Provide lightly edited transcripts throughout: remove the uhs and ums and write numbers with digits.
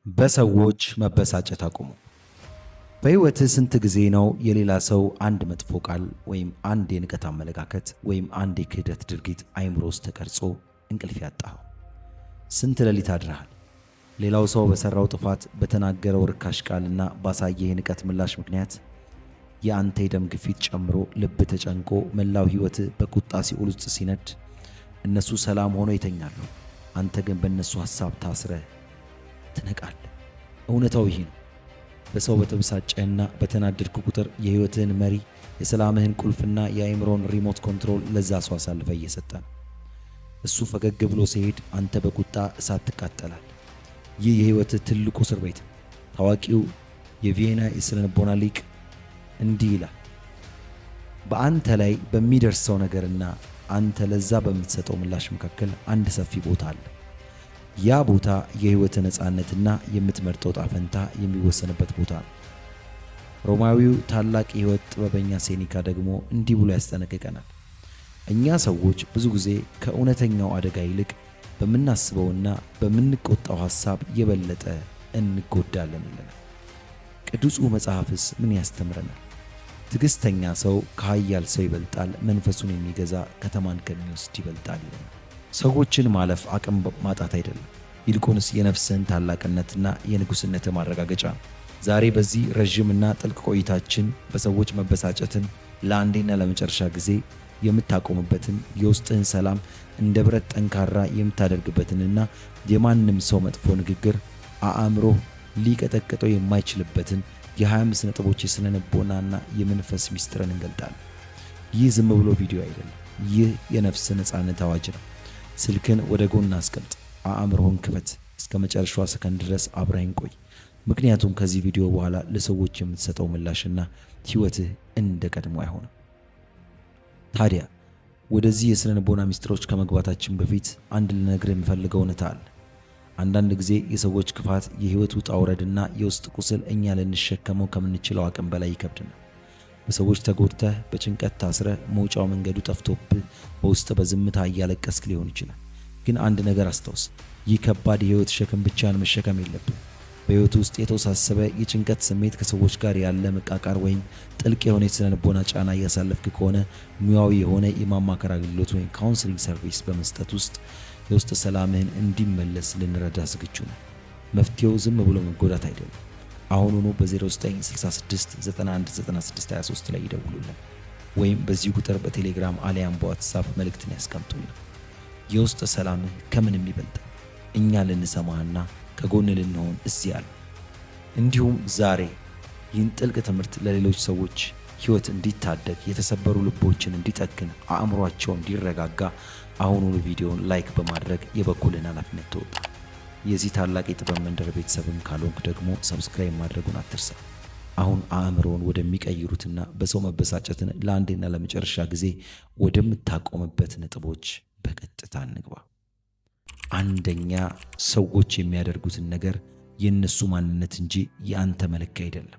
በሰዎች መበሳጨት አቁሙ። በሕይወትህ ስንት ጊዜ ነው የሌላ ሰው አንድ መጥፎ ቃል ወይም አንድ የንቀት አመለካከት ወይም አንድ የክህደት ድርጊት አይምሮ ውስጥ ተቀርጾ እንቅልፍ ያጣኸው? ስንት ሌሊት አድረሃል? ሌላው ሰው በሠራው ጥፋት፣ በተናገረው ርካሽ ቃልና ባሳየህ የንቀት ምላሽ ምክንያት የአንተ የደም ግፊት ጨምሮ ልብ ተጨንቆ መላው ሕይወትህ በቁጣ ሲኦል ውስጥ ሲነድ፣ እነሱ ሰላም ሆነው ይተኛሉ፣ አንተ ግን በእነሱ ሐሳብ ታስረህ ትነቃለህ። እውነታው ይህ ነው። በሰው በተበሳጨህና በተናደድክ ቁጥር የሕይወትህን መሪ፣ የሰላምህን ቁልፍና የአእምሮን ሪሞት ኮንትሮል ለዛ ሰው አሳልፈህ እየሰጠ ነው። እሱ ፈገግ ብሎ ሲሄድ አንተ በቁጣ እሳት ትቃጠላል። ይህ የሕይወትህ ትልቁ እስር ቤት። ታዋቂው የቪየና የሥነ ልቦና ሊቅ እንዲህ ይላል፣ በአንተ ላይ በሚደርሰው ነገርና አንተ ለዛ በምትሰጠው ምላሽ መካከል አንድ ሰፊ ቦታ አለ። ያ ቦታ የሕይወት ነፃነትና የምትመርጠው ዕጣ ፈንታ የሚወሰንበት ቦታ ነው። ሮማዊው ታላቅ የሕይወት ጥበበኛ ሴኔካ ደግሞ እንዲህ ብሎ ያስጠነቅቀናል። እኛ ሰዎች ብዙ ጊዜ ከእውነተኛው አደጋ ይልቅ በምናስበውና በምንቆጣው ሐሳብ የበለጠ እንጎዳለን ይለናል። ቅዱሱ መጽሐፍስ ምን ያስተምረናል? ትዕግሥተኛ ሰው ከኃያል ሰው ይበልጣል፣ መንፈሱን የሚገዛ ከተማን ከሚወስድ ይበልጣል ይለናል። ሰዎችን ማለፍ አቅም ማጣት አይደለም፣ ይልቁንስ የነፍስህን ታላቅነትና የንጉሥነትህ ማረጋገጫ ነው። ዛሬ በዚህ ረዥምና ጥልቅ ቆይታችን በሰዎች መበሳጨትን ለአንዴና ለመጨረሻ ጊዜ የምታቆምበትን፣ የውስጥህን ሰላም እንደ ብረት ጠንካራ የምታደርግበትንና የማንም ሰው መጥፎ ንግግር አእምሮህ ሊቀጠቅጠው የማይችልበትን የ25 ነጥቦች የሥነ ልቦናና የመንፈስ ሚስጥርን እንገልጣለን። ይህ ዝም ብሎ ቪዲዮ አይደለም፣ ይህ የነፍስ ነፃነት አዋጅ ነው። ስልክን ወደ ጎን አስቀምጥ፣ አእምሮህን ክፈት፣ እስከ መጨረሻዋ ሰከንድ ድረስ አብረኸኝ ቆይ። ምክንያቱም ከዚህ ቪዲዮ በኋላ ለሰዎች የምትሰጠው ምላሽና ሕይወትህ እንደ ቀድሞ አይሆንም። ታዲያ ወደዚህ የሥነ ልቦና ሚስጥሮች ከመግባታችን በፊት አንድ ልነግርህ የምፈልገው እውነታ አለ። አንዳንድ ጊዜ የሰዎች ክፋት፣ የሕይወት ውጣ ውረድና የውስጥ ቁስል እኛ ልንሸከመው ከምንችለው አቅም በላይ ይከብድናል። በሰዎች ተጎድተህ፣ በጭንቀት ታስረህ፣ መውጫው መንገዱ ጠፍቶብህ በውስጥ በዝምታ እያለቀስክ ሊሆን ይችላል። ግን አንድ ነገር አስታውስ፣ ይህ ከባድ የሕይወት ሸክም ብቻን መሸከም የለብህ። በሕይወት ውስጥ የተወሳሰበ የጭንቀት ስሜት፣ ከሰዎች ጋር ያለ መቃቃር ወይም ጥልቅ የሆነ የሥነ ልቦና ጫና እያሳለፍክ ከሆነ ሙያዊ የሆነ የማማከር አገልግሎት ወይም ካውንስሊንግ ሰርቪስ በመስጠት ውስጥ የውስጥ ሰላምህን እንዲመለስ ልንረዳ ዝግጁ ነው። መፍትሄው ዝም ብሎ መጎዳት አይደለም። አሁኑኑ በ0966 919623 ላይ ይደውሉልን ወይም በዚህ ቁጥር በቴሌግራም አሊያም በዋትሳፕ መልእክትን ያስቀምጡልን። የውስጥ ሰላምህ ከምንም ይበልጣል። እኛ ልንሰማህና ከጎን ልንሆን እዚህ አለ። እንዲሁም ዛሬ ይህን ጥልቅ ትምህርት ለሌሎች ሰዎች ሕይወት እንዲታደግ፣ የተሰበሩ ልቦችን እንዲጠግን፣ አእምሯቸው እንዲረጋጋ አሁኑኑ ቪዲዮውን ላይክ በማድረግ የበኩልን ኃላፊነት ተወጣ። የዚህ ታላቅ የጥበብ መንደር ቤተሰብም ካልሆንክ ደግሞ ሰብስክራይብ ማድረጉን አትርሳ። አሁን አእምሮውን ወደሚቀይሩትና በሰው መበሳጨትን ለአንዴና ለመጨረሻ ጊዜ ወደምታቆምበት ነጥቦች በቀጥታ እንግባ። አንደኛ፣ ሰዎች የሚያደርጉትን ነገር የእነሱ ማንነት እንጂ የአንተ መለኪያ አይደለም።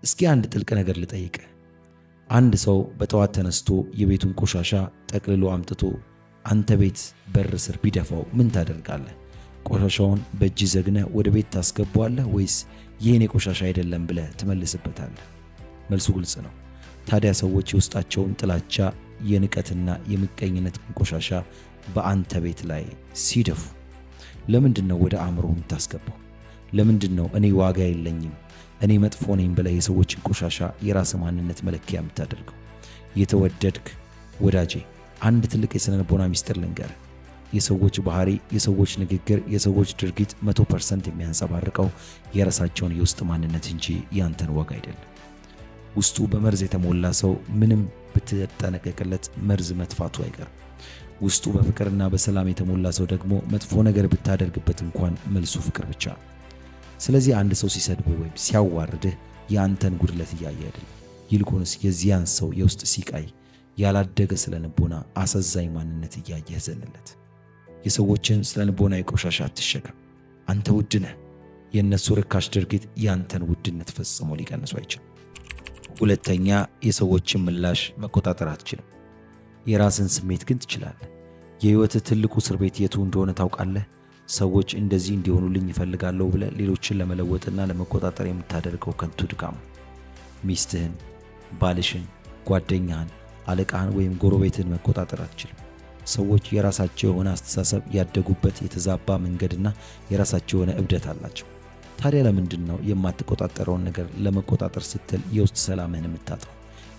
እስኪ አንድ ጥልቅ ነገር ልጠይቅህ። አንድ ሰው በጠዋት ተነስቶ የቤቱን ቆሻሻ ጠቅልሎ አምጥቶ አንተ ቤት በር ስር ቢደፋው ምን ታደርጋለህ? ቆሻሻውን በእጅ ዘግነህ ወደ ቤት ታስገባዋለህ ወይስ ይህን የቆሻሻ አይደለም ብለህ ትመልስበታለህ? መልሱ ግልጽ ነው። ታዲያ ሰዎች የውስጣቸውን ጥላቻ፣ የንቀትና የምቀኝነት ቆሻሻ በአንተ ቤት ላይ ሲደፉ ለምንድን ነው ወደ አእምሮ የምታስገባው? ለምንድን ነው እኔ ዋጋ የለኝም፣ እኔ መጥፎ ነኝ ብለህ የሰዎችን ቆሻሻ የራስ ማንነት መለኪያ የምታደርገው? የተወደድክ ወዳጄ፣ አንድ ትልቅ የሥነ ልቦና ሚስጥር ልንገርህ። የሰዎች ባህሪ፣ የሰዎች ንግግር፣ የሰዎች ድርጊት 100% የሚያንጸባርቀው የራሳቸውን የውስጥ ማንነት እንጂ ያንተን ዋጋ አይደለም። ውስጡ በመርዝ የተሞላ ሰው ምንም ብትጠነቀቅለት መርዝ መጥፋቱ አይቀርም። ውስጡ በፍቅርና በሰላም የተሞላ ሰው ደግሞ መጥፎ ነገር ብታደርግበት እንኳን መልሱ ፍቅር ብቻ ነው። ስለዚህ አንድ ሰው ሲሰድብህ ወይም ሲያዋርድህ የአንተን ጉድለት እያየ አይደለም፣ ይልቁንስ የዚያን ሰው የውስጥ ሲቃይ፣ ያላደገ ስለ ልቦና አሳዛኝ ማንነት እያየህ ዘንለት። የሰዎችን ስለ ልቦና ቆሻሻ አትሸከም። አንተ ውድ ነህ። የእነሱ ርካሽ ድርጊት የአንተን ውድነት ፈጽሞ ሊቀንሱ አይችልም። ሁለተኛ፣ የሰዎችን ምላሽ መቆጣጠር አትችልም። የራስን ስሜት ግን ትችላለህ። የሕይወትህ ትልቁ እስር ቤት የቱ እንደሆነ ታውቃለህ? ሰዎች እንደዚህ እንዲሆኑልኝ ይፈልጋለሁ ብለህ ሌሎችን ለመለወጥና ለመቆጣጠር የምታደርገው ከንቱ ድካም። ሚስትህን፣ ባልሽን፣ ጓደኛህን፣ አለቃህን ወይም ጎረቤትህን መቆጣጠር አትችልም። ሰዎች የራሳቸው የሆነ አስተሳሰብ፣ ያደጉበት የተዛባ መንገድና የራሳቸው የሆነ እብደት አላቸው። ታዲያ ለምንድን ነው የማትቆጣጠረውን ነገር ለመቆጣጠር ስትል የውስጥ ሰላምህን የምታጣው?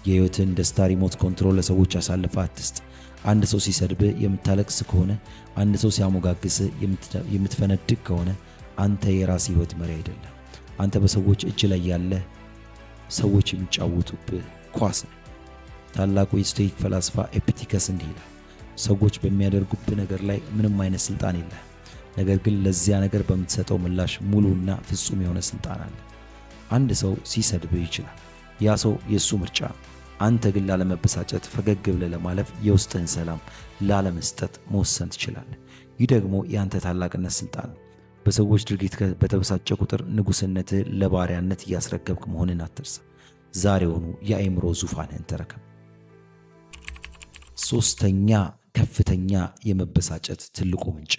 የህይወትን ደስታ ሪሞት ኮንትሮል ለሰዎች አሳልፈ አትስጥ። አንድ ሰው ሲሰድብህ የምታለቅስ ከሆነ፣ አንድ ሰው ሲያሞጋግስህ የምትፈነድቅ ከሆነ አንተ የራስ ህይወት መሪ አይደለም። አንተ በሰዎች እጅ ላይ ያለ ሰዎች የሚጫወቱብህ ኳስ ነው። ታላቁ የስቶይክ ፈላስፋ ኤፒቲከስ እንዲህ ይላል፣ ሰዎች በሚያደርጉብህ ነገር ላይ ምንም አይነት ስልጣን የለህም። ነገር ግን ለዚያ ነገር በምትሰጠው ምላሽ ሙሉና ፍጹም የሆነ ስልጣን አለ። አንድ ሰው ሲሰድብህ ይችላል፣ ያ ሰው የእሱ ምርጫ ነው። አንተ ግን ላለመበሳጨት፣ ፈገግ ብለህ ለማለፍ፣ የውስጥህን ሰላም ላለመስጠት መወሰን ትችላለህ። ይህ ደግሞ የአንተ ታላቅነት ስልጣን ነው። በሰዎች ድርጊት በተበሳጨ ቁጥር ንጉሥነትህ ለባሪያነት እያስረከብክ መሆንን አትርሳ። ዛሬውኑ የአእምሮ ዙፋንህን ተረከብ። ሶስተኛ ከፍተኛ የመበሳጨት ትልቁ ምንጭ።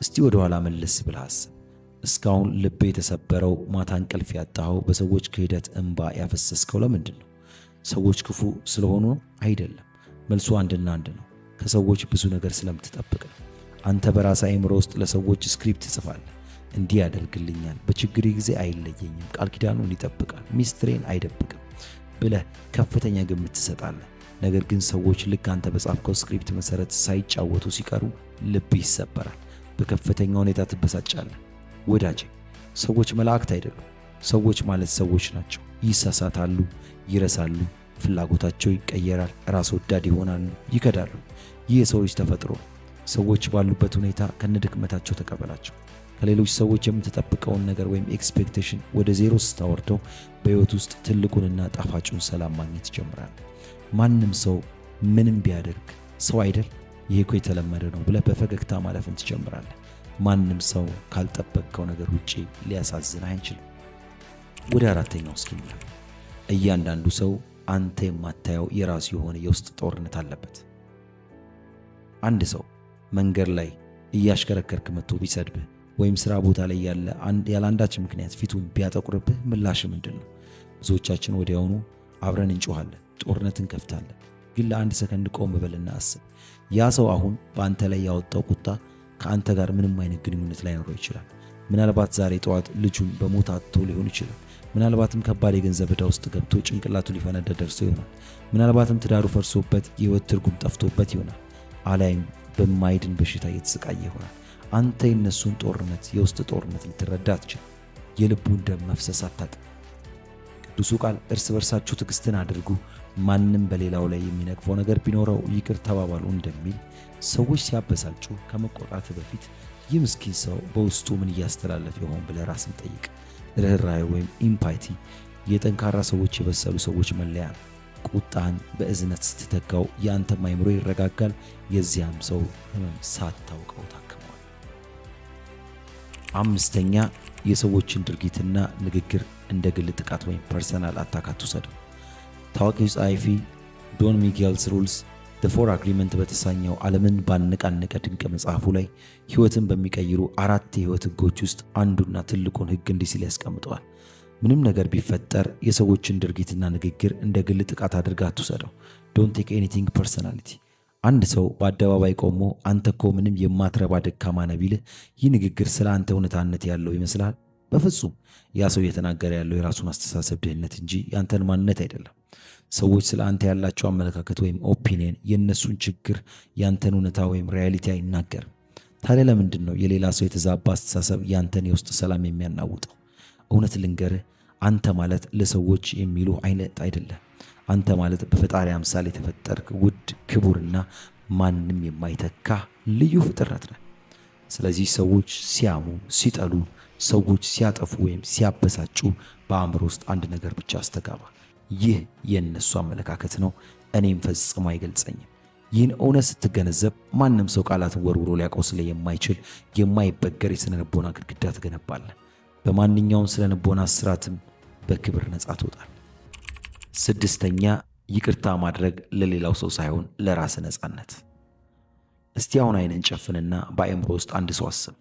እስቲ ወደ ኋላ መለስ ብለህ አስብ። እስካሁን ልብ የተሰበረው፣ ማታ እንቅልፍ ያጣኸው፣ በሰዎች ክህደት እንባ ያፈሰስከው ለምንድን ነው? ሰዎች ክፉ ስለሆኑ ነው? አይደለም። መልሱ አንድና አንድ ነው። ከሰዎች ብዙ ነገር ስለምትጠብቅ ነው። አንተ በራስ አእምሮ ውስጥ ለሰዎች ስክሪፕት ትጽፋለህ። እንዲህ ያደርግልኛል፣ በችግሬ ጊዜ አይለየኝም፣ ቃል ኪዳኑን ይጠብቃል፣ ሚስጥሬን አይደብቅም ብለህ ከፍተኛ ግምት ትሰጣለህ። ነገር ግን ሰዎች ልክ አንተ በጻፍከው ስክሪፕት መሰረት ሳይጫወቱ ሲቀሩ ልብህ ይሰበራል። በከፍተኛ ሁኔታ ትበሳጫለህ። ወዳጄ፣ ሰዎች መላእክት አይደሉም። ሰዎች ማለት ሰዎች ናቸው። ይሳሳታሉ፣ ይረሳሉ፣ ፍላጎታቸው ይቀየራል፣ ራስ ወዳድ ይሆናሉ፣ ይከዳሉ። ይህ የሰው ልጅ ተፈጥሮ። ሰዎች ባሉበት ሁኔታ ከነድክመታቸው ተቀበላቸው። ከሌሎች ሰዎች የምትጠብቀውን ነገር ወይም ኤክስፔክቴሽን ወደ ዜሮ ስታወርደው በሕይወት ውስጥ ትልቁንና ጣፋጩን ሰላም ማግኘት ይጀምራል። ማንም ሰው ምንም ቢያደርግ ሰው አይደል፣ ይህ እኮ የተለመደ ነው ብለህ በፈገግታ ማለፍን ትጀምራለህ። ማንም ሰው ካልጠበቅከው ነገር ውጪ ሊያሳዝንህ አይችልም። ወደ አራተኛው እስኪ እንለፍ። እያንዳንዱ ሰው አንተ የማታየው የራሱ የሆነ የውስጥ ጦርነት አለበት። አንድ ሰው መንገድ ላይ እያሽከረከርክ መጥቶ ቢሰድብህ ወይም ስራ ቦታ ላይ ያለ አንዳች ምክንያት ፊቱን ቢያጠቁርብህ ምላሽ ምንድን ነው? ብዙዎቻችን ወዲያውኑ አብረን እንጮኻለን፣ ጦርነት እንከፍታለን። ግን ለአንድ ሰከንድ ቆም በልና አስብ። ያ ሰው አሁን በአንተ ላይ ያወጣው ቁጣ ከአንተ ጋር ምንም አይነት ግንኙነት ላይኖረው ይችላል። ምናልባት ዛሬ ጠዋት ልጁን በሞት አጥቶ ሊሆን ይችላል። ምናልባትም ከባድ የገንዘብ ዕዳ ውስጥ ገብቶ ጭንቅላቱ ሊፈነዳ ደርሶ ይሆናል። ምናልባትም ትዳሩ ፈርሶበት የህይወት ትርጉም ጠፍቶበት ይሆናል። አላይም በማይድን በሽታ እየተሰቃየ ይሆናል። አንተ የነሱን ጦርነት፣ የውስጥ ጦርነት ልትረዳ አትችልም። የልቡን ደም መፍሰስ አታውቅም። ቅዱሱ ቃል እርስ በርሳችሁ ትዕግስትን አድርጉ፣ ማንም በሌላው ላይ የሚነቅፈው ነገር ቢኖረው ይቅር ተባባሉ እንደሚል፣ ሰዎች ሲያበሳጩ ከመቆጣት በፊት ይህ ምስኪን ሰው በውስጡ ምን እያስተላለፈ ይሆን ብለህ ራስን ጠይቅ። ርኅራኄ ወይም ኢምፓቲ የጠንካራ ሰዎች፣ የበሰሉ ሰዎች መለያ ነው። ቁጣን በእዝነት ስትተካው የአንተም አእምሮ ይረጋጋል። የዚያም ሰው ህመም ሳታውቀው ታክመዋል። አምስተኛ የሰዎችን ድርጊትና ንግግር እንደ ግል ጥቃት ወይም ፐርሰናል አታክ አትውሰደው። ታዋቂው ጸሐፊ ዶን ሚጌልስ ሩልስ ዘ ፎር አግሪመንት በተሰኘው ዓለምን ባነቃነቀ ድንቅ መጽሐፉ ላይ ሕይወትን በሚቀይሩ 4 የሕይወት ሕጎች ውስጥ አንዱና ትልቁን ሕግ እንዲህ ሲል ያስቀምጠዋል። ምንም ነገር ቢፈጠር የሰዎችን ድርጊትና ንግግር እንደ ግል ጥቃት አድርጋ አትውሰደው። ዶንት ቴክ ኤኒቲንግ ፐርሰናሊቲ። አንድ ሰው በአደባባይ ቆሞ አንተ እኮ ምንም የማትረባ ደካማ ነህ ቢልህ ይህ ንግግር ስለ አንተ እውነታነት ያለው ይመስልሃል? በፍጹም። ያ ሰው እየተናገረ ያለው የራሱን አስተሳሰብ ድህነት እንጂ ያንተን ማንነት አይደለም። ሰዎች ስለ አንተ ያላቸው አመለካከት ወይም ኦፒኒየን የእነሱን ችግር ያንተን እውነታ ወይም ሪያሊቲ አይናገርም። ታዲያ ለምንድን ነው የሌላ ሰው የተዛባ አስተሳሰብ ያንተን የውስጥ ሰላም የሚያናውጠው? እውነት ልንገርህ፣ አንተ ማለት ለሰዎች የሚሉ አይነት አይደለም። አንተ ማለት በፈጣሪ አምሳል የተፈጠርክ ውድ፣ ክቡርና ማንም የማይተካ ልዩ ፍጥረት ነህ። ስለዚህ ሰዎች ሲያሙ፣ ሲጠሉ፣ ሰዎች ሲያጠፉ ወይም ሲያበሳጩ በአእምሮ ውስጥ አንድ ነገር ብቻ አስተጋባ። ይህ የእነሱ አመለካከት ነው፣ እኔም ፈጽሞ አይገልጸኝም። ይህን እውነት ስትገነዘብ ማንም ሰው ቃላትን ወርውሮ ሊያቆስል የማይችል የማይበገር የሥነ ልቦና ግድግዳ ትገነባለህ። በማንኛውም ስነ ልቦና እስራትም በክብር ነጻ ትወጣል። 6ኛ ይቅርታ ማድረግ ለሌላው ሰው ሳይሆን ለራስ ነጻነት። እስቲ አሁን ዓይንን ጨፍንና በአእምሮ ውስጥ አንድ ሰው አስብ።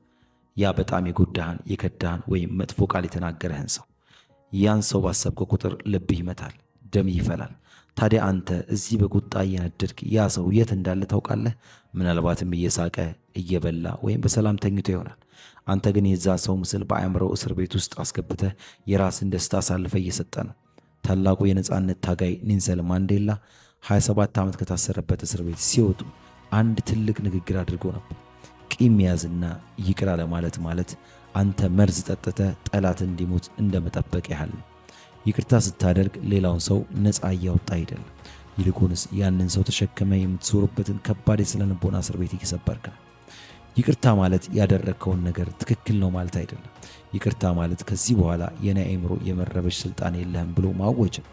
ያ በጣም የጎዳህን የከዳህን ወይም መጥፎ ቃል የተናገረህን ሰው። ያን ሰው ባሰብከው ቁጥር ልብህ ይመታል፣ ደምህ ይፈላል። ታዲያ አንተ እዚህ በቁጣ እየነደድክ ያ ሰው የት እንዳለ ታውቃለህ? ምናልባትም እየሳቀ እየበላ ወይም በሰላም ተኝቶ ይሆናል። አንተ ግን የዛ ሰው ምስል በአእምሮ እስር ቤት ውስጥ አስገብተህ የራስን ደስታ አሳልፈ እየሰጠ ነው። ታላቁ የነፃነት ታጋይ ኔልሰን ማንዴላ 27 ዓመት ከታሰረበት እስር ቤት ሲወጡ አንድ ትልቅ ንግግር አድርጎ ነበር። ቂም መያዝና ይቅር አለማለት ማለት አንተ መርዝ ጠጥተህ ጠላት እንዲሞት እንደመጠበቅ ያህል ነው። ይቅርታ ስታደርግ ሌላውን ሰው ነፃ እያወጣ አይደለም፣ ይልቁንስ ያንን ሰው ተሸክመ የምትዞርበትን ከባድ የስነ ልቦና እስር ቤት እየሰበርክ ነው። ይቅርታ ማለት ያደረግከውን ነገር ትክክል ነው ማለት አይደለም። ይቅርታ ማለት ከዚህ በኋላ የኔ አእምሮ የመረበሽ ስልጣን የለህም ብሎ ማወጅ ነው።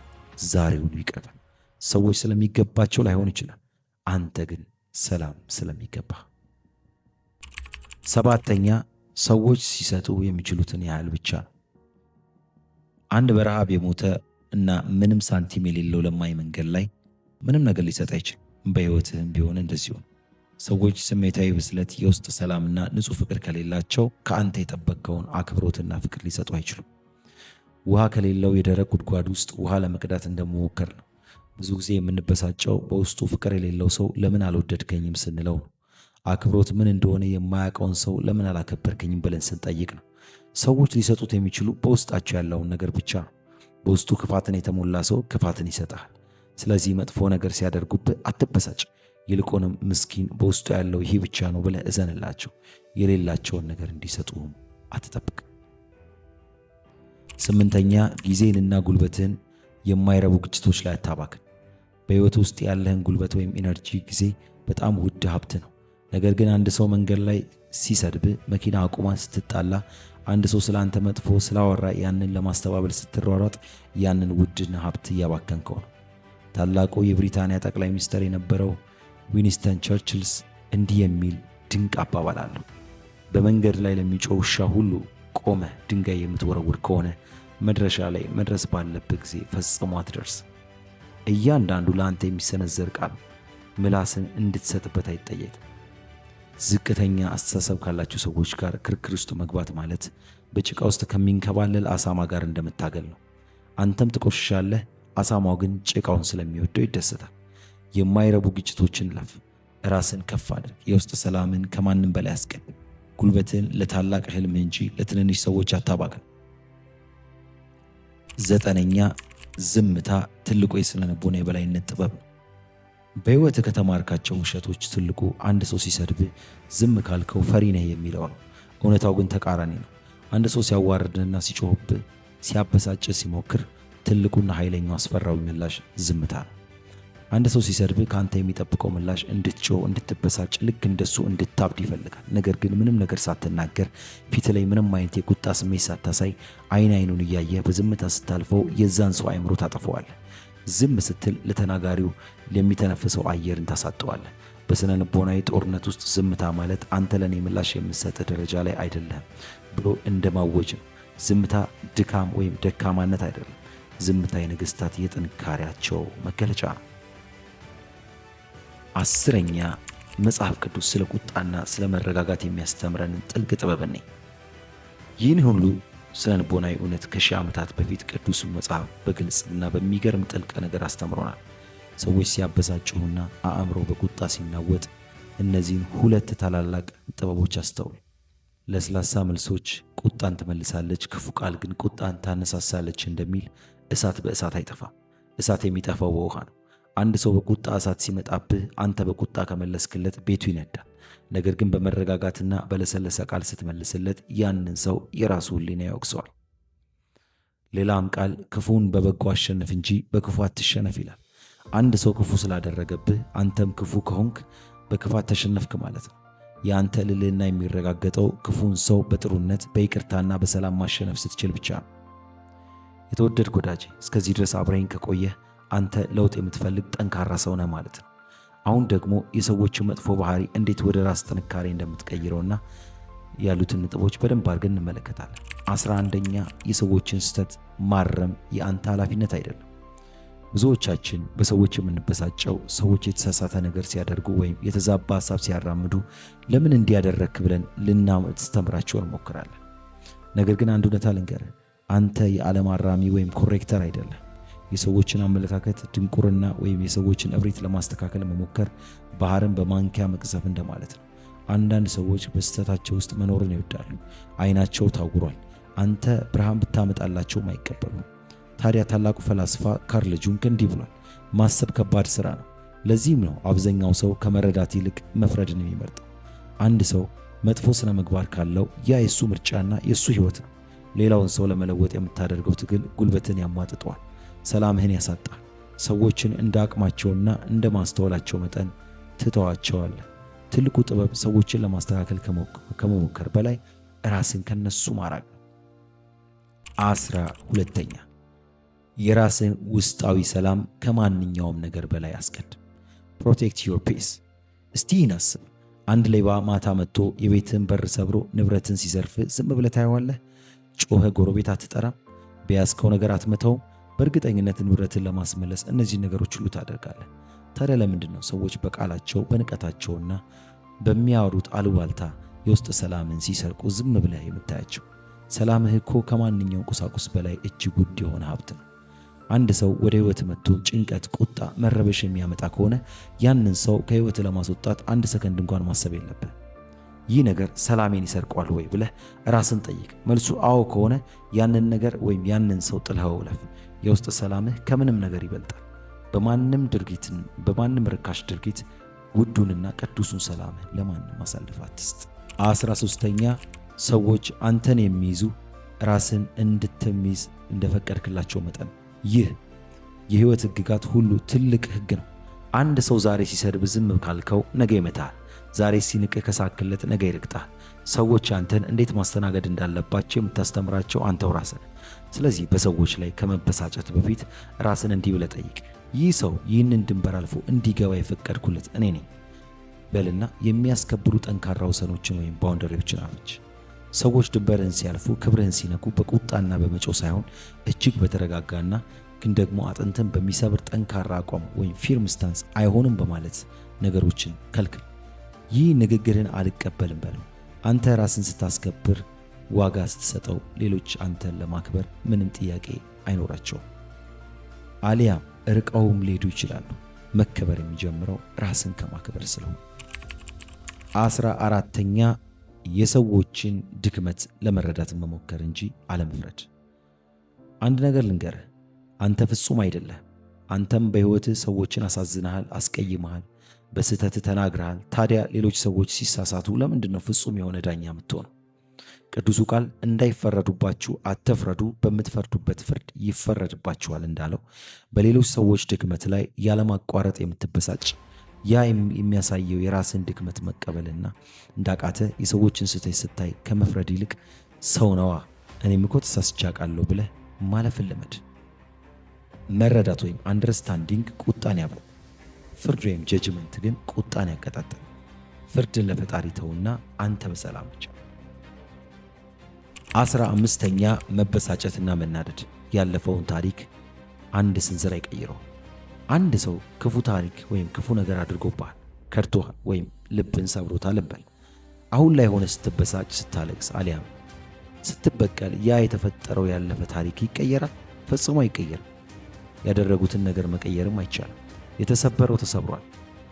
ዛሬውኑ ይቅር በል። ሰዎች ስለሚገባቸው ላይሆን ይችላል፣ አንተ ግን ሰላም ስለሚገባ። ሰባተኛ፣ ሰዎች ሲሰጡ የሚችሉትን ያህል ብቻ ነው። አንድ በረሃብ የሞተ እና ምንም ሳንቲም የሌለው ለማኝ መንገድ ላይ ምንም ነገር ሊሰጥ አይችልም። በሕይወትህም ቢሆን እንደዚሁ ነው። ሰዎች ስሜታዊ ብስለት፣ የውስጥ ሰላምና ንጹሕ ፍቅር ከሌላቸው ከአንተ የጠበቅከውን አክብሮትና ፍቅር ሊሰጡ አይችሉም። ውሃ ከሌለው የደረቅ ጉድጓድ ውስጥ ውሃ ለመቅዳት እንደመሞከር ነው። ብዙ ጊዜ የምንበሳጨው በውስጡ ፍቅር የሌለው ሰው ለምን አልወደድከኝም ስንለው ነው። አክብሮት ምን እንደሆነ የማያውቀውን ሰው ለምን አላከበርከኝም ብለን ስንጠይቅ ነው። ሰዎች ሊሰጡት የሚችሉ በውስጣቸው ያለውን ነገር ብቻ ነው። በውስጡ ክፋትን የተሞላ ሰው ክፋትን ይሰጣል። ስለዚህ መጥፎ ነገር ሲያደርጉብህ አትበሳጭ። ይልቁንም ምስኪን በውስጡ ያለው ይህ ብቻ ነው ብለህ እዘንላቸው። የሌላቸውን ነገር እንዲሰጡህም አትጠብቅ። ስምንተኛ፣ ጊዜንና ጉልበትህን የማይረቡ ግጭቶች ላይ አታባክን። በሕይወት ውስጥ ያለህን ጉልበት ወይም ኢነርጂ፣ ጊዜ በጣም ውድ ሀብት ነው። ነገር ግን አንድ ሰው መንገድ ላይ ሲሰድብህ፣ መኪና አቁማ ስትጣላ፣ አንድ ሰው ስለ አንተ መጥፎ ስላወራ ያንን ለማስተባበል ስትሯሯጥ ያንን ውድና ሀብት እያባከንከው ነው። ታላቁ የብሪታንያ ጠቅላይ ሚኒስትር የነበረው ዊንስተን ቸርችልስ እንዲህ የሚል ድንቅ አባባል አለው። በመንገድ ላይ ለሚጮህ ውሻ ሁሉ ቆመህ ድንጋይ የምትወረውር ከሆነ መድረሻ ላይ መድረስ ባለብህ ጊዜ ፈጽሞ አትደርስ። እያንዳንዱ ለአንተ የሚሰነዘር ቃል ምላስን እንድትሰጥበት አይጠየቅም። ዝቅተኛ አስተሳሰብ ካላቸው ሰዎች ጋር ክርክር ውስጥ መግባት ማለት በጭቃ ውስጥ ከሚንከባለል አሳማ ጋር እንደመታገል ነው። አንተም ትቆሽሻለህ፣ አሳማው ግን ጭቃውን ስለሚወደው ይደሰታል። የማይረቡ ግጭቶችን ለፍ፣ ራስን ከፍ አድርግ፣ የውስጥ ሰላምን ከማንም በላይ አስቀድም። ጉልበትን ለታላቅ ህልም እንጂ ለትንንሽ ሰዎች አታባክን። ዘጠነኛ፣ ዝምታ ትልቁ የስነ ልቦና የበላይነት ጥበብ ነው። በሕይወትህ ከተማርካቸው ውሸቶች ትልቁ አንድ ሰው ሲሰድብህ ዝም ካልከው ፈሪ ነህ የሚለው ነው። እውነታው ግን ተቃራኒ ነው። አንድ ሰው ሲያዋርድህና ሲጮህብህ፣ ሲያበሳጭህ ሲሞክር ትልቁና ኃይለኛው አስፈራዊ ምላሽ ዝምታ ነው። አንድ ሰው ሲሰድብህ ከአንተ የሚጠብቀው ምላሽ እንድትጮህ፣ እንድትበሳጭ፣ ልክ እንደሱ እንድታብድ ይፈልጋል። ነገር ግን ምንም ነገር ሳትናገር፣ ፊት ላይ ምንም አይነት የቁጣ ስሜት ሳታሳይ፣ አይን አይኑን እያየህ በዝምታ ስታልፈው የዛን ሰው አእምሮ ታጠፈዋለህ። ዝም ስትል ለተናጋሪው የሚተነፍሰው አየርን ታሳጠዋለህ። በስነ ልቦናዊ ጦርነት ውስጥ ዝምታ ማለት አንተ ለኔ ምላሽ የምሰጥ ደረጃ ላይ አይደለም ብሎ እንደማወጅ ነው። ዝምታ ድካም ወይም ደካማነት አይደለም። ዝምታ የነገስታት የጥንካሬያቸው መገለጫ ነው። አስረኛ፣ መጽሐፍ ቅዱስ ስለ ቁጣና ስለ መረጋጋት የሚያስተምረንን ጥልቅ ጥበብ ነኝ። ይህን ሁሉ ስነ ልቦናዊ እውነት ከሺህ ዓመታት በፊት ቅዱሱ መጽሐፍ በግልጽና በሚገርም ጥልቅ ነገር አስተምሮናል። ሰዎች ሲያበሳጭሁና አእምሮ በቁጣ ሲናወጥ እነዚህን ሁለት ታላላቅ ጥበቦች አስተውል። ለስላሳ መልሶች ቁጣን ትመልሳለች፣ ክፉ ቃል ግን ቁጣን ታነሳሳለች እንደሚል እሳት በእሳት አይጠፋም። እሳት የሚጠፋው በውሃ ነው። አንድ ሰው በቁጣ እሳት ሲመጣብህ አንተ በቁጣ ከመለስክለት ቤቱ ይነዳል። ነገር ግን በመረጋጋትና በለሰለሰ ቃል ስትመልስለት ያንን ሰው የራሱ ሕሊና ያወቅሰዋል። ሌላም ቃል ክፉን በበጎ አሸንፍ እንጂ በክፉ አትሸነፍ ይላል። አንድ ሰው ክፉ ስላደረገብህ አንተም ክፉ ከሆንክ በክፋት ተሸነፍክ ማለት ነው። የአንተ ልዕልና የሚረጋገጠው ክፉን ሰው በጥሩነት በይቅርታና በሰላም ማሸነፍ ስትችል ብቻ ነው። የተወደድክ ወዳጄ፣ እስከዚህ ድረስ አብረኸኝ ከቆየህ አንተ ለውጥ የምትፈልግ ጠንካራ ሰው ነህ ማለት ነው። አሁን ደግሞ የሰዎችን መጥፎ ባህሪ እንዴት ወደ ራስ ጥንካሬ እንደምትቀይረውና ያሉትን ነጥቦች በደንብ አድርገን እንመለከታለን። 11ኛ፣ የሰዎችን ስህተት ማረም የአንተ ኃላፊነት አይደለም። ብዙዎቻችን በሰዎች የምንበሳጨው ሰዎች የተሳሳተ ነገር ሲያደርጉ ወይም የተዛባ ሐሳብ ሲያራምዱ ለምን እንዲያደረክ ብለን ልናስተምራቸው እንሞክራለን። ነገር ግን አንድ እውነታ ልንገርህ፣ አንተ የዓለም አራሚ ወይም ኮሬክተር አይደለም። የሰዎችን አመለካከት ድንቁርና ወይም የሰዎችን እብሪት ለማስተካከል መሞከር ባህርን በማንኪያ መቅዘፍ እንደማለት ነው። አንዳንድ ሰዎች በስህተታቸው ውስጥ መኖርን ይወዳሉ። አይናቸው ታውሯል። አንተ ብርሃን ብታመጣላቸውም አይቀበሉም። ታዲያ ታላቁ ፈላስፋ ካርል ጁንግ እንዲህ ብሏል፣ ማሰብ ከባድ ሥራ ነው። ለዚህም ነው አብዛኛው ሰው ከመረዳት ይልቅ መፍረድን የሚመርጠው። አንድ ሰው መጥፎ ስነ ምግባር ካለው ያ የሱ ምርጫና የሱ ሕይወት ነው። ሌላውን ሰው ለመለወጥ የምታደርገው ትግል ጉልበትን ያሟጥጠዋል፣ ሰላምህን ያሳጣል። ሰዎችን እንደ አቅማቸውና እንደ ማስተዋላቸው መጠን ትተዋቸዋለህ። ትልቁ ጥበብ ሰዎችን ለማስተካከል ከመሞከር በላይ ራስን ከነሱ ማራቅ ነው። 12ኛ የራስን ውስጣዊ ሰላም ከማንኛውም ነገር በላይ አስቀድም። ፕሮቴክት ዮር ፒስ። እስቲ ይናስብ። አንድ ሌባ ማታ መጥቶ የቤትን በር ሰብሮ ንብረትን ሲዘርፍ ዝም ብለህ ታየዋለህ? ጮኸ ጎረቤት አትጠራም? በያዝከው ነገር አትመተውም? በእርግጠኝነት ንብረትን ለማስመለስ እነዚህ ነገሮች ሁሉ ታደርጋለህ። ታዲያ ለምንድን ነው ሰዎች በቃላቸው በንቀታቸውና በሚያወሩት አሉባልታ የውስጥ ሰላምን ሲሰርቁ ዝም ብለህ የምታያቸው? ሰላምህ እኮ ከማንኛውም ቁሳቁስ በላይ እጅግ ውድ የሆነ ሀብት ነው። አንድ ሰው ወደ ህይወት መጥቶ ጭንቀት፣ ቁጣ፣ መረበሽ የሚያመጣ ከሆነ ያንን ሰው ከህይወት ለማስወጣት አንድ ሰከንድ እንኳን ማሰብ የለብህ። ይህ ነገር ሰላሜን ይሰርቀዋል ወይ ብለህ ራስን ጠይቅ። መልሱ አዎ ከሆነ ያንን ነገር ወይም ያንን ሰው ጥለኸው እለፍ። የውስጥ ሰላምህ ከምንም ነገር ይበልጣል። በማንም ርካሽ ድርጊት ውዱንና ቅዱሱን ሰላምህ ለማንም አሳልፈህ አትስጥ። 13ኛ ሰዎች አንተን የሚይዙ ራስን እንድትይዝ እንደፈቀድክላቸው መጠን። ይህ የህይወት ህግጋት ሁሉ ትልቅ ህግ ነው። አንድ ሰው ዛሬ ሲሰድብ ዝም ካልከው ነገ ይመታል። ዛሬ ሲንቅህ ከሳክለት ነገ ይርግጣል። ሰዎች አንተን እንዴት ማስተናገድ እንዳለባቸው የምታስተምራቸው አንተው ራስህ። ስለዚህ በሰዎች ላይ ከመበሳጨት በፊት ራስን እንዲህ ብለህ ጠይቅ፣ ይህ ሰው ይህንን ድንበር አልፎ እንዲገባ የፈቀድኩለት እኔ ነኝ በልና የሚያስከብሩ ጠንካራ ወሰኖችን ወይም ባውንደሪዎችን አበጅ። ሰዎች ድንበርህን ሲያልፉ፣ ክብርህን ሲነኩ በቁጣና በመጮህ ሳይሆን እጅግ በተረጋጋና ግን ደግሞ አጥንትን በሚሰብር ጠንካራ አቋም ወይም ፊርም ስታንስ አይሆንም በማለት ነገሮችን ከልክል። ይህ ንግግርን አልቀበልም በለው። አንተ ራስን ስታስከብር፣ ዋጋ ስትሰጠው፣ ሌሎች አንተን ለማክበር ምንም ጥያቄ አይኖራቸውም። አሊያም ርቀውም ሊሄዱ ይችላሉ። መከበር የሚጀምረው ራስን ከማክበር ስለሆነ። 14ኛ የሰዎችን ድክመት ለመረዳት መሞከር እንጂ አለመፍረድ። አንድ ነገር ልንገርህ፣ አንተ ፍጹም አይደለህ። አንተም በሕይወትህ ሰዎችን አሳዝነሃል፣ አስቀይመሃል፣ በስህተት ተናግረሃል። ታዲያ ሌሎች ሰዎች ሲሳሳቱ ለምንድን ነው ፍጹም የሆነ ዳኛ የምትሆነው? ቅዱሱ ቃል እንዳይፈረዱባችሁ አትፍረዱ፣ በምትፈርዱበት ፍርድ ይፈረድባችኋል እንዳለው በሌሎች ሰዎች ድክመት ላይ ያለማቋረጥ የምትበሳጭ ያ የሚያሳየው የራስን ድክመት መቀበልና እንዳቃተ የሰዎችን ስህተት ስታይ ከመፍረድ ይልቅ ሰው ነዋ እኔም እኮ ተሳስቼ አውቃለሁ ብለህ ማለፍን ልመድ። መረዳት ወይም አንደርስታንዲንግ ቁጣን ያብራል። ፍርድ ወይም ጀጅመንት ግን ቁጣን ያቀጣጥል። ፍርድን ለፈጣሪ ተውና አንተ በሰላም ብቻ። 15ኛ መበሳጨትና መናደድ ያለፈውን ታሪክ አንድ ስንዝር አይቀይረው። አንድ ሰው ክፉ ታሪክ ወይም ክፉ ነገር አድርጎብሃል፣ ከድቶሃል ወይም ልብን ሰብሮታል እንበል። አሁን ላይ ሆነ ስትበሳጭ፣ ስታለቅስ አሊያም ስትበቀል ያ የተፈጠረው ያለፈ ታሪክ ይቀየራል? ፈጽሞ አይቀየርም። ያደረጉትን ነገር መቀየርም አይቻልም። የተሰበረው ተሰብሯል፣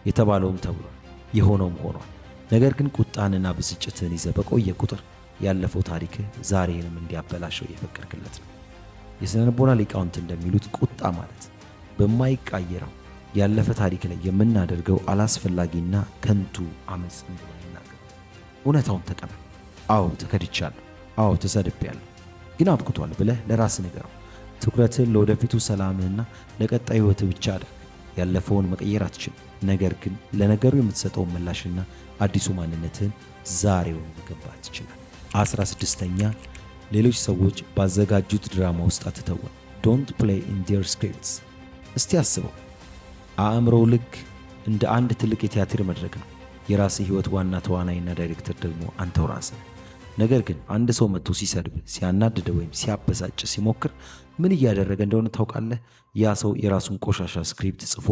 የተባለውም ተብሏል፣ የሆነውም ሆኗል። ነገር ግን ቁጣንና ብስጭትን ይዘህ በቆየ ቁጥር ያለፈው ታሪክህ ዛሬንም እንዲያበላሸው እየፈቀድክለት ነው። የሥነ ልቦና ሊቃውንት እንደሚሉት ቁጣ ማለት በማይቃየረው ያለፈ ታሪክ ላይ የምናደርገው አላስፈላጊና ከንቱ አመፅ እንደሆነ ይናገራል። እውነታውን ተቀበል። አዎ ተከድቻለሁ፣ አዎ ተሰድቤያለሁ፣ ግን አብቅቷል ብለህ ለራስህ ንገረው። ትኩረትህን ለወደፊቱ ሰላምህና ለቀጣዩ ሕይወትህ ብቻ አድርግ። ያለፈውን መቀየር አትችልም፣ ነገር ግን ለነገሩ የምትሰጠውን ምላሽና አዲሱ ማንነትህን ዛሬውን መገንባት ትችላለህ። 16ኛ ሌሎች ሰዎች ባዘጋጁት ድራማ ውስጥ አትተውን። ዶንት ፕሌይ ኢን ዴር ስክሪፕትስ። እስቲ አስበው፣ አእምሮው ልክ እንደ አንድ ትልቅ የቲያትር መድረክ ነው። የራስህ ሕይወት ዋና ተዋናይና ዳይሬክተር ደግሞ አንተው ራስህ። ነገር ግን አንድ ሰው መጥቶ ሲሰድብ፣ ሲያናድደ ወይም ሲያበሳጭ ሲሞክር ምን እያደረገ እንደሆነ ታውቃለህ? ያ ሰው የራሱን ቆሻሻ ስክሪፕት ጽፎ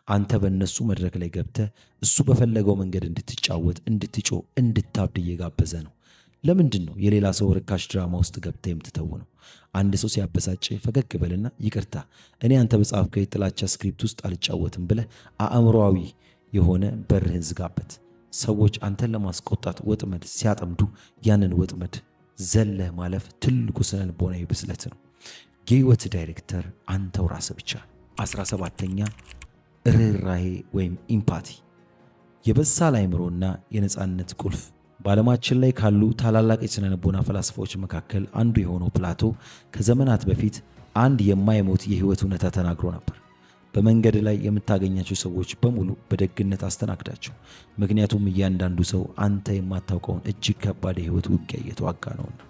አንተ በእነሱ መድረክ ላይ ገብተህ እሱ በፈለገው መንገድ እንድትጫወት፣ እንድትጮህ፣ እንድታብድ እየጋበዘ ነው። ለምንድን ነው የሌላ ሰው ርካሽ ድራማ ውስጥ ገብተህ የምትተውነው? አንድ ሰው ሲያበሳጭ ፈገግ በልና ይቅርታ እኔ አንተ በጻፍከው የጥላቻ ስክሪፕት ውስጥ አልጫወትም ብለህ አእምሮአዊ የሆነ በርህን ዝጋበት። ሰዎች አንተን ለማስቆጣት ወጥመድ ሲያጠምዱ ያንን ወጥመድ ዘለህ ማለፍ ትልቁ ስነ ልቦናዊ ብስለት ነው። የህይወት ዳይሬክተር አንተው ራስህ ብቻ። 17ኛ ርህራሄ ወይም ኢምፓቲ። የበሳል አእምሮና የነፃነት ቁልፍ። በዓለማችን ላይ ካሉ ታላላቅ የሥነ ልቦና ፈላስፋዎች መካከል አንዱ የሆነው ፕላቶ ከዘመናት በፊት አንድ የማይሞት የህይወት እውነታ ተናግሮ ነበር። በመንገድ ላይ የምታገኛቸው ሰዎች በሙሉ በደግነት አስተናግዳቸው፣ ምክንያቱም እያንዳንዱ ሰው አንተ የማታውቀውን እጅግ ከባድ የህይወት ውጊያ እየተዋጋ ነውና።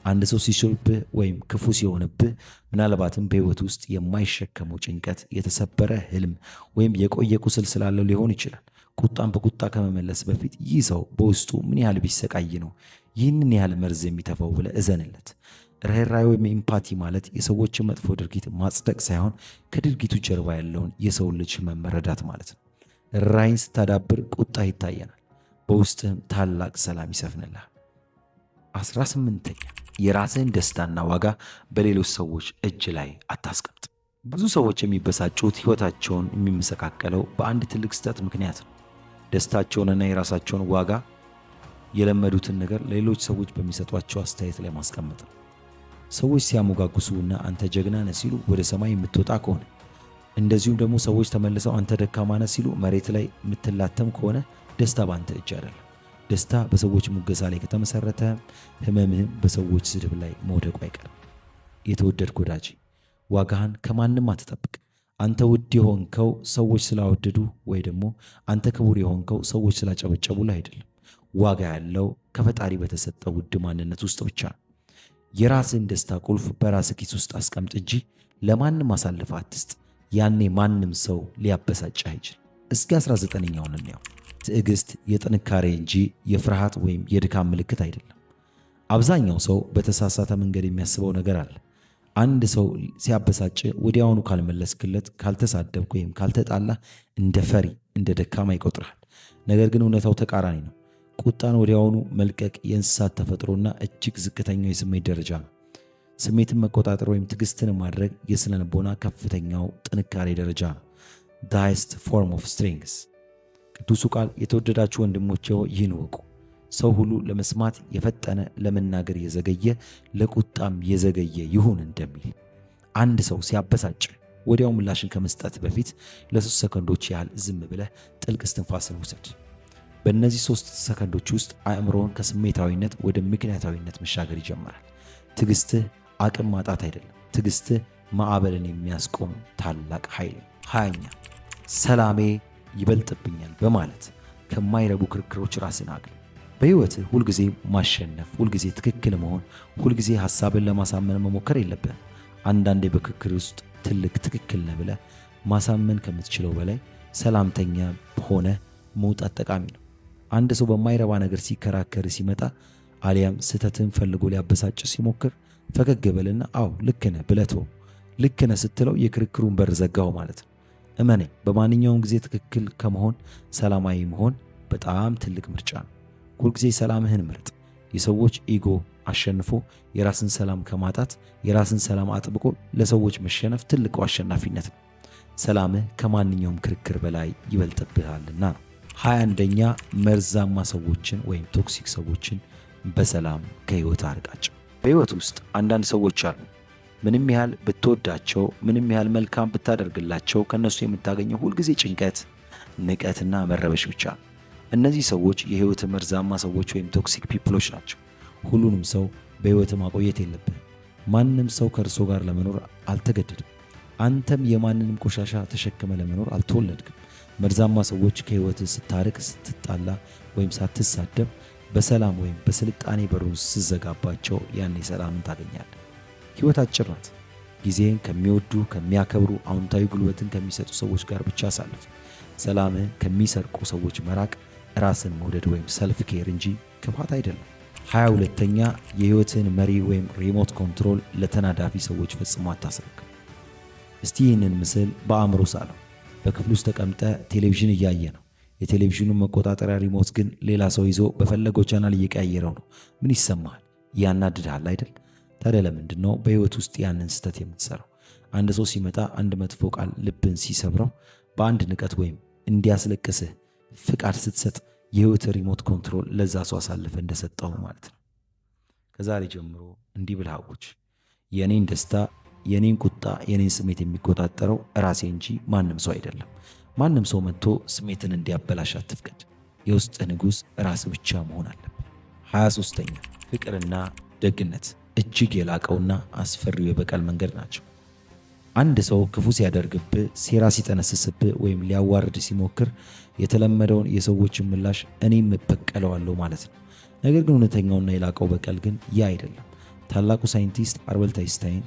አንድ ሰው ሲሾፍብህ ወይም ክፉ ሲሆንብህ ምናልባትም በህይወት ውስጥ የማይሸከመው ጭንቀት፣ የተሰበረ ህልም ወይም የቆየ ቁስል ስላለው ሊሆን ይችላል። ቁጣን በቁጣ ከመመለስ በፊት ይህ ሰው በውስጡ ምን ያህል ቢሰቃይ ነው ይህንን ያህል መርዝ የሚተፋው ብለህ እዘንለት። ርህራሄ ወይም ኢምፓቲ ማለት የሰዎችን መጥፎ ድርጊት ማጽደቅ ሳይሆን ከድርጊቱ ጀርባ ያለውን የሰው ልጅ ህመም መረዳት ማለት ነው። ርህራሄን ስታዳብር ቁጣ ይታየናል፣ በውስጥህም ታላቅ ሰላም ይሰፍንልሃል። 18ኛ የራስህን ደስታና ዋጋ በሌሎች ሰዎች እጅ ላይ አታስቀምጥ። ብዙ ሰዎች የሚበሳጩት ህይወታቸውን የሚመሰቃቀለው በአንድ ትልቅ ስህተት ምክንያት ነው። ደስታቸውንና የራሳቸውን ዋጋ የለመዱትን ነገር ለሌሎች ሰዎች በሚሰጧቸው አስተያየት ላይ ማስቀመጥ ነው። ሰዎች ሲያሞጋግሱና አንተ ጀግና ነህ ሲሉ ወደ ሰማይ የምትወጣ ከሆነ፣ እንደዚሁም ደግሞ ሰዎች ተመልሰው አንተ ደካማ ነህ ሲሉ መሬት ላይ የምትላተም ከሆነ ደስታ በአንተ እጅ አይደለም። ደስታ በሰዎች ሙገሳ ላይ ከተመሰረተ ህመምህም በሰዎች ስድብ ላይ መውደቁ አይቀርም። የተወደድክ ወዳጄ፣ ዋጋህን ከማንም አትጠብቅ። አንተ ውድ የሆንከው ሰዎች ስላወደዱ ወይ ደግሞ አንተ ክቡር የሆንከው ሰዎች ስላጨበጨቡልህ አይደለም። ዋጋ ያለው ከፈጣሪ በተሰጠ ውድ ማንነት ውስጥ ብቻ ነው። የራስን ደስታ ቁልፍ በራስ ኪስ ውስጥ አስቀምጥ እንጂ ለማንም አሳልፈህ አትስጥ። ያኔ ማንም ሰው ሊያበሳጭህ አይችል። እስኪ 19ኛውን እንየው። ትዕግስት የጥንካሬ እንጂ የፍርሃት ወይም የድካም ምልክት አይደለም። አብዛኛው ሰው በተሳሳተ መንገድ የሚያስበው ነገር አለ። አንድ ሰው ሲያበሳጭ ወዲያውኑ ካልመለስክለት፣ ካልተሳደብክ ወይም ካልተጣላ እንደ ፈሪ፣ እንደ ደካማ ይቆጥራል። ነገር ግን እውነታው ተቃራኒ ነው። ቁጣን ወዲያውኑ መልቀቅ የእንስሳት ተፈጥሮና እጅግ ዝቅተኛው የስሜት ደረጃ ነው። ስሜትን መቆጣጠር ወይም ትዕግስትን ማድረግ የስነ ልቦና ከፍተኛው ጥንካሬ ደረጃ ነው። the highest form of strength። ቅዱሱ ቃል የተወደዳችሁ ወንድሞቼ ይህን ወቁ፣ ሰው ሁሉ ለመስማት የፈጠነ ለመናገር የዘገየ ለቁጣም የዘገየ ይሁን እንደሚል። አንድ ሰው ሲያበሳጭ ወዲያው ምላሽን ከመስጠት በፊት ለ3 ሰከንዶች ያህል ዝም ብለህ ጥልቅ እስትንፋስን ውሰድ። በእነዚህ 3 ሰከንዶች ውስጥ አእምሮን ከስሜታዊነት ወደ ምክንያታዊነት መሻገር ይጀምራል። ትዕግስትህ አቅም ማጣት አይደለም። ትዕግስትህ ማዕበልን የሚያስቆም ታላቅ ኃይል። 20ኛ ሰላሜ ይበልጥብኛል በማለት ከማይረቡ ክርክሮች ራስን አግል። በሕይወትህ ሁልጊዜ ማሸነፍ፣ ሁልጊዜ ትክክል መሆን፣ ሁልጊዜ ሐሳብን ለማሳመን መሞከር የለብህም። አንዳንዴ በክርክር ውስጥ ትልቅ ትክክል ነህ ብለህ ማሳመን ከምትችለው በላይ ሰላምተኛ ሆነ መውጣት ጠቃሚ ነው። አንድ ሰው በማይረባ ነገር ሲከራከር ሲመጣ አሊያም ስህተትን ፈልጎ ሊያበሳጭ ሲሞክር ፈገግ በልና አዎ ልክ ነህ ብለህ ተወው። ልክ ነህ ስትለው የክርክሩን በር ዘጋው ማለት ነው። እመነኝ፣ በማንኛውም ጊዜ ትክክል ከመሆን ሰላማዊ መሆን በጣም ትልቅ ምርጫ ነው። ሁልጊዜ ሰላምህን ምርጥ። የሰዎች ኢጎ አሸንፎ የራስን ሰላም ከማጣት የራስን ሰላም አጥብቆ ለሰዎች መሸነፍ ትልቁ አሸናፊነት ነው። ሰላምህ ከማንኛውም ክርክር በላይ ይበልጥብሃልና ነው። 21ኛ መርዛማ ሰዎችን ወይም ቶክሲክ ሰዎችን በሰላም ከህይወት አርቃቸው። በህይወት ውስጥ አንዳንድ ሰዎች አሉ። ምንም ያህል ብትወዳቸው፣ ምንም ያህል መልካም ብታደርግላቸው ከነሱ የምታገኘው ሁልጊዜ ጭንቀት፣ ንቀትና መረበሽ ብቻ ነው። እነዚህ ሰዎች የህይወት መርዛማ ሰዎች ወይም ቶክሲክ ፒፕሎች ናቸው። ሁሉንም ሰው በህይወት ማቆየት የለብህም። ማንም ሰው ከእርሶ ጋር ለመኖር አልተገደድም። አንተም የማንንም ቆሻሻ ተሸክመ ለመኖር አልተወለድክም። መርዛማ ሰዎች ከህይወት ስታርቅ፣ ስትጣላ ወይም ሳትሳደብ በሰላም ወይም በስልጣኔ በሩን ስዘጋባቸው ያኔ ሰላምን ታገኛለህ። ህይወት አጭር ናት። ጊዜን ከሚወዱ ከሚያከብሩ፣ አዎንታዊ ጉልበትን ከሚሰጡ ሰዎች ጋር ብቻ አሳልፍ። ሰላምህን ከሚሰርቁ ሰዎች መራቅ ራስን መውደድ ወይም ሰልፍ ኬር እንጂ ክፋት አይደለም። 22ኛ የህይወትን መሪ ወይም ሪሞት ኮንትሮል ለተናዳፊ ሰዎች ፈጽሞ አታስረክብ። እስቲ ይህንን ምስል በአእምሮ ሳለው። በክፍል ውስጥ ተቀምጠ ቴሌቪዥን እያየ ነው። የቴሌቪዥኑን መቆጣጠሪያ ሪሞት ግን ሌላ ሰው ይዞ በፈለገው ቻናል እየቀያየረው ነው። ምን ይሰማሃል? ያናድድሃል አይደል? ታዲያ ለምንድን ነው በህይወት ውስጥ ያንን ስህተት የምትሰራው? አንድ ሰው ሲመጣ አንድ መጥፎ ቃል ልብን ሲሰብረው በአንድ ንቀት ወይም እንዲያስለቅስህ ፍቃድ ስትሰጥ የህይወት ሪሞት ኮንትሮል ለዛ ሰው አሳልፈ እንደሰጠው ማለት ነው። ከዛሬ ጀምሮ እንዲህ ብለህ አውጅ። የኔን ደስታ፣ የኔን ቁጣ፣ የኔን ስሜት የሚቆጣጠረው ራሴ እንጂ ማንም ሰው አይደለም። ማንም ሰው መጥቶ ስሜትን እንዲያበላሽ አትፍቀድ። የውስጥ ንጉሥ ራስ ብቻ መሆን አለበት። 23ኛ ፍቅርና ደግነት እጅግ የላቀውና አስፈሪው የበቀል መንገድ ናቸው። አንድ ሰው ክፉ ሲያደርግብህ፣ ሴራ ሲጠነስስብህ ወይም ሊያዋርድ ሲሞክር የተለመደውን የሰዎችን ምላሽ እኔም እበቀለዋለሁ ማለት ነው። ነገር ግን እውነተኛውና የላቀው በቀል ግን ያ አይደለም። ታላቁ ሳይንቲስት አልበርት አይንስታይን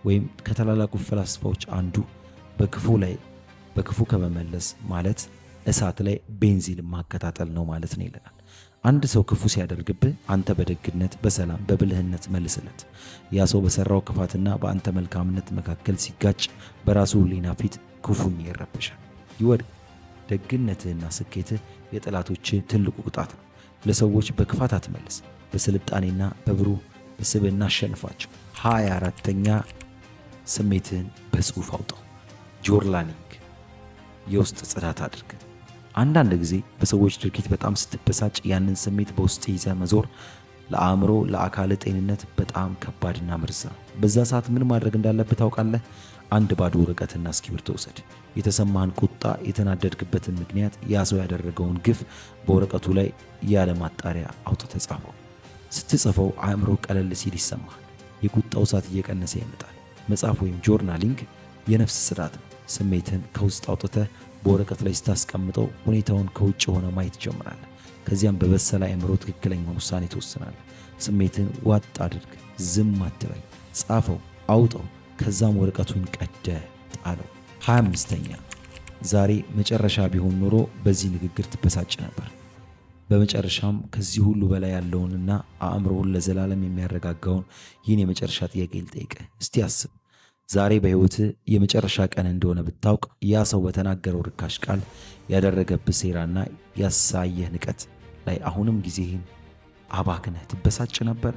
ወይም ከታላላቁ ፈላስፋዎች አንዱ በክፉ ከመመለስ ማለት እሳት ላይ ቤንዚን ማቀጣጠል ነው ማለት ነው ይለናል። አንድ ሰው ክፉ ሲያደርግብህ አንተ በደግነት፣ በሰላም፣ በብልህነት መልስለት። ያ ሰው በሰራው ክፋትና በአንተ መልካምነት መካከል ሲጋጭ በራሱ ሕሊና ፊት ክፉኛ ይረበሻል፣ ይወድቅ። ደግነትህና ስኬትህ የጠላቶችህ ትልቁ ቅጣት ነው። ለሰዎች በክፋት አትመልስ፣ በስልጣኔና በብሩህ በስብዕና አሸንፋቸው። 24ኛ ስሜትህን በጽሑፍ አውጣው። ጆርናሊንግ የውስጥ ጽዳት አድርግ። አንዳንድ ጊዜ በሰዎች ድርጊት በጣም ስትበሳጭ ያንን ስሜት በውስጥ ይዘህ መዞር ለአእምሮ፣ ለአካል ጤንነት በጣም ከባድና መርዝ ነው። በዛ ሰዓት ምን ማድረግ እንዳለብህ ታውቃለህ? አንድ ባዶ ወረቀትና እስክሪብቶ ውሰድ። የተሰማህን ቁጣ፣ የተናደድክበትን ምክንያት፣ ያ ሰው ያደረገውን ግፍ በወረቀቱ ላይ ያለ ማጣሪያ አውጥተህ ጻፈው። ስትጽፈው አእምሮ ቀለል ሲል ይሰማሃል። የቁጣው እሳት እየቀነሰ ይመጣል። መጻፍ ወይም ጆርናሊንግ የነፍስ ጽዳት ነው። ስሜትን ከውስጥ አውጥተህ በወረቀት ላይ ስታስቀምጠው ሁኔታውን ከውጭ ሆነ ማየት ትጀምራለህ። ከዚያም በበሰለ አእምሮ ትክክለኛውን ውሳኔ ትወስናለህ። ስሜትን ዋጥ አድርግ፣ ዝም አትበል፣ ጻፈው፣ አውጣው። ከዛም ወረቀቱን ቀደህ ጣለው። 25ኛ ዛሬ መጨረሻ ቢሆን ኖሮ በዚህ ንግግር ትበሳጭ ነበር። በመጨረሻም ከዚህ ሁሉ በላይ ያለውንና አእምሮውን ለዘላለም የሚያረጋጋውን ይህን የመጨረሻ ጥያቄ ልጠይቅህ። እስቲ አስብ። ዛሬ በሕይወትህ የመጨረሻ ቀን እንደሆነ ብታውቅ ያ ሰው በተናገረው ርካሽ ቃል ያደረገብህ ሴራና ያሳየህ ንቀት ላይ አሁንም ጊዜህን አባክነህ ትበሳጭ ነበር?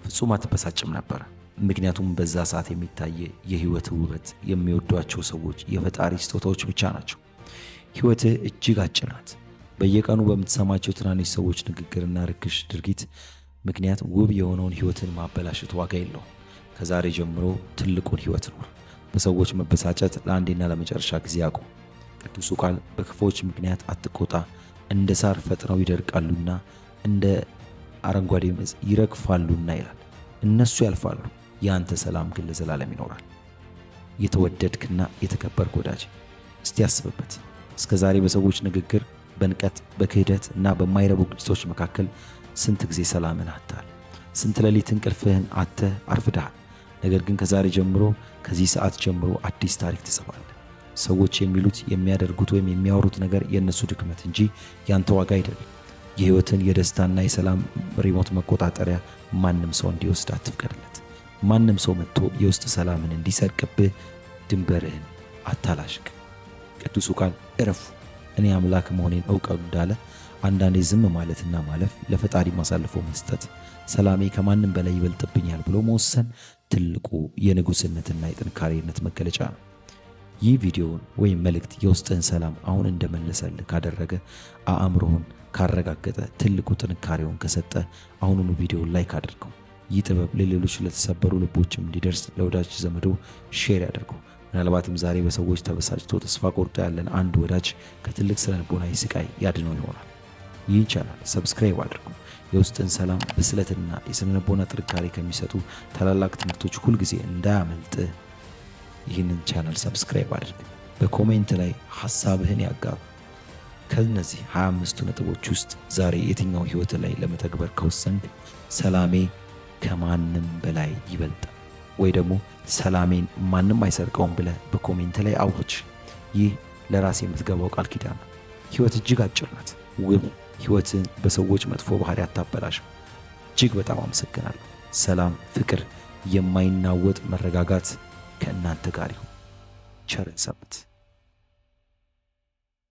ፍጹም አትበሳጭም ነበር። ምክንያቱም በዛ ሰዓት የሚታይ የሕይወት ውበት፣ የሚወዷቸው ሰዎች፣ የፈጣሪ ስጦታዎች ብቻ ናቸው። ሕይወትህ እጅግ አጭር ናት። በየቀኑ በምትሰማቸው ትናንሽ ሰዎች ንግግርና ርክሽ ድርጊት ምክንያት ውብ የሆነውን ሕይወትን ማበላሸት ዋጋ የለውም። ከዛሬ ጀምሮ ትልቁን ሕይወት ኑር። በሰዎች መበሳጨት ለአንዴና ለመጨረሻ ጊዜ አቁም። ቅዱሱ ቃል በክፉዎች ምክንያት አትቆጣ፣ እንደ ሳር ፈጥነው ይደርቃሉና እንደ አረንጓዴ ዕፅ ይረግፋሉና ይላል። እነሱ ያልፋሉ፣ የአንተ ሰላም ግን ለዘላለም ይኖራል። የተወደድክና የተከበርክ ወዳጅ፣ እስቲ ያስብበት። እስከ ዛሬ በሰዎች ንግግር፣ በንቀት፣ በክህደት እና በማይረቡ ግጭቶች መካከል ስንት ጊዜ ሰላምን አጥተሃል? ስንት ሌሊት እንቅልፍህን አጥተህ አርፍደሃል? ነገር ግን ከዛሬ ጀምሮ፣ ከዚህ ሰዓት ጀምሮ አዲስ ታሪክ ትጽፋለህ። ሰዎች የሚሉት የሚያደርጉት ወይም የሚያወሩት ነገር የእነሱ ድክመት እንጂ ያንተ ዋጋ አይደለም። የሕይወትን የደስታና የሰላም ሪሞት መቆጣጠሪያ ማንም ሰው እንዲወስድ አትፍቀድለት። ማንም ሰው መጥቶ የውስጥ ሰላምን እንዲሰርቅብህ ድንበርህን አታላሽቅ። ቅዱሱ ቃል እረፉ እኔ አምላክ መሆኔን እውቀሉ እንዳለ አንዳንዴ ዝም ማለትና ማለፍ፣ ለፈጣሪ ማሳልፎ መስጠት፣ ሰላሜ ከማንም በላይ ይበልጥብኛል ብሎ መወሰን ትልቁ የንጉሥነትና የጥንካሬነት መገለጫ ነው። ይህ ቪዲዮውን ወይም መልእክት የውስጥህን ሰላም አሁን እንደመለሰልህ ካደረገ፣ አእምሮህን ካረጋገጠ፣ ትልቁ ጥንካሬውን ከሰጠ አሁኑኑ ቪዲዮውን ላይክ አድርገው። ይህ ጥበብ ለሌሎች ለተሰበሩ ልቦችም እንዲደርስ ለወዳጅ ዘመዶ ሼር ያደርጉ። ምናልባትም ዛሬ በሰዎች ተበሳጭቶ ተስፋ ቆርጦ ያለን አንድ ወዳጅ ከትልቅ ስነ ልቦናዊ ስቃይ ያድነው ይሆናል። ይህ ቻናል ሰብስክራይብ አድርጉ። የውስጥን ሰላም ብስለትና የስነ ልቦና ጥንካሬ ከሚሰጡ ታላላቅ ትምህርቶች ሁልጊዜ እንዳያመልጥ ይህንን ቻናል ሰብስክራይብ አድርግ። በኮሜንት ላይ ሐሳብህን ያጋሩ። ከነዚህ 25ቱ ነጥቦች ውስጥ ዛሬ የትኛው ሕይወት ላይ ለመተግበር ከወሰንክ ሰላሜ ከማንም በላይ ይበልጣል ወይ ደግሞ ሰላሜን ማንም አይሰርቀውም ብለህ በኮሜንት ላይ አውጅ። ይህ ለራስ የምትገባው ቃል ኪዳን ነው። ሕይወት እጅግ አጭር ናት። ውብ ሕይወትን በሰዎች መጥፎ ባህሪ አታበላሽም። እጅግ በጣም አመሰግናለሁ። ሰላም፣ ፍቅር፣ የማይናወጥ መረጋጋት ከእናንተ ጋር ይሁን። ቸርን ሰንብቱ።